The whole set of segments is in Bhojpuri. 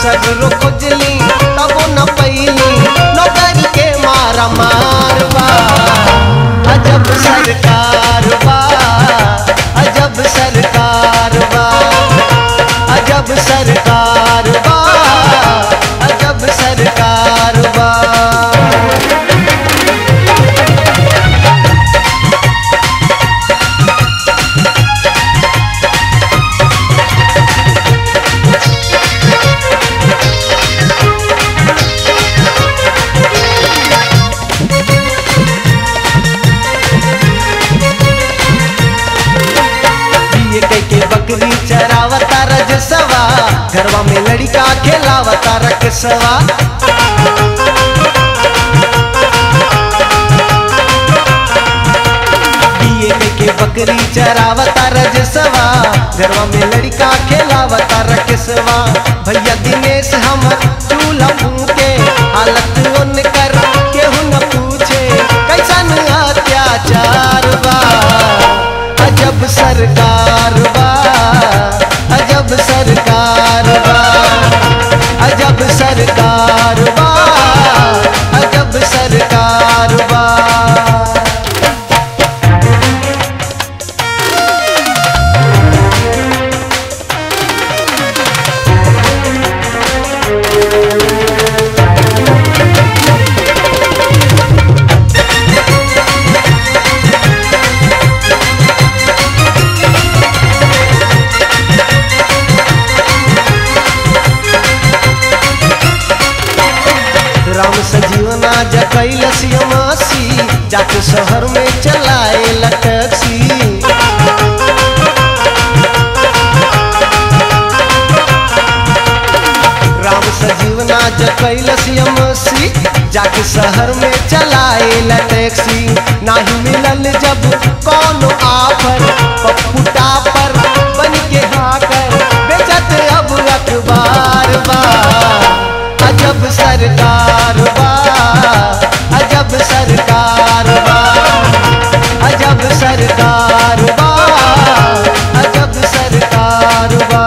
सगरो खोजली तब न पैली नौकरी के मारा मारवा। अजब सरकार बा, अजब सरकार बा, अजब सरकार बा, अजब सरकार बा। बकरी चरावता रजसवा, घरवा में लड़का खेलावता रकसवा। के बकरी चरावता रजसवा, घरवा में लड़का खेलावता रकसवा। भैया दिनेश हमर चूल्हा फूके, हालत उनकर केहू न पूछे, कैसन अत्याचार बा। अजब सरकार बा, अजब सरकार बा, अजब सरकार बा, अजब सरकार बा। राम सजीवना जकैलस यमासी, जाके शहर में चलाए टैक्सी। राम सजीवना जकैलस यमासी, जाके शहर में चलाए टैक्सी। नाही मिलल जब कौन आफर, पप्पुटा पर बन के हाकर, बेचत अब अखबार बा। अजब सरकार बा, अजब सरकार बा, अजब सरकार बा, अजब सरकार बा।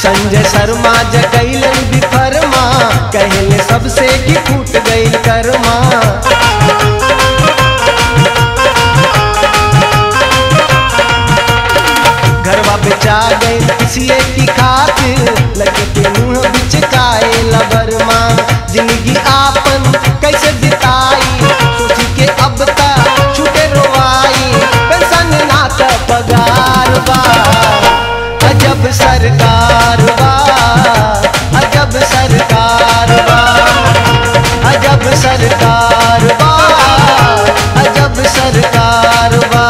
संजय शर्मा जगैलन बिफरमा, कहले सबसे कि फूट गई कर्मा। घरवा बेचा गई किसी की खातिर, लगे के मुँह बिचकाए लबरमा। जिंदगी आपन कैसे बिताई, सोची के अब तक छूटे रोवाई, पेंशन ना त पगार बा। अजब सरकार बा, अजब सरकार बा, अजब सरकार बा, अजब सरकार बा।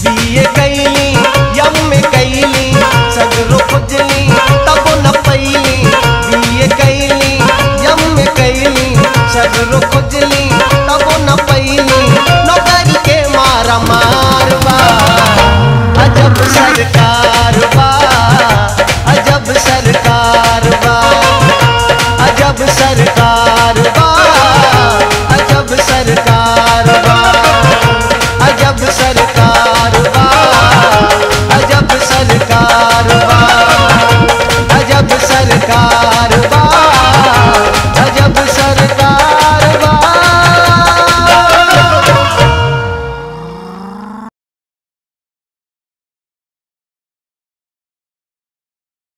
बीए कैली एम कैली, सगरो खोजली तब न पैली। बीए कैली एम कैली, सगरो खोजली तब न पैली, नौकरी के मारा मारवा। अजब सरकार बा, अजब सरकार बा, अजब सरकार बा, अजब सरकार।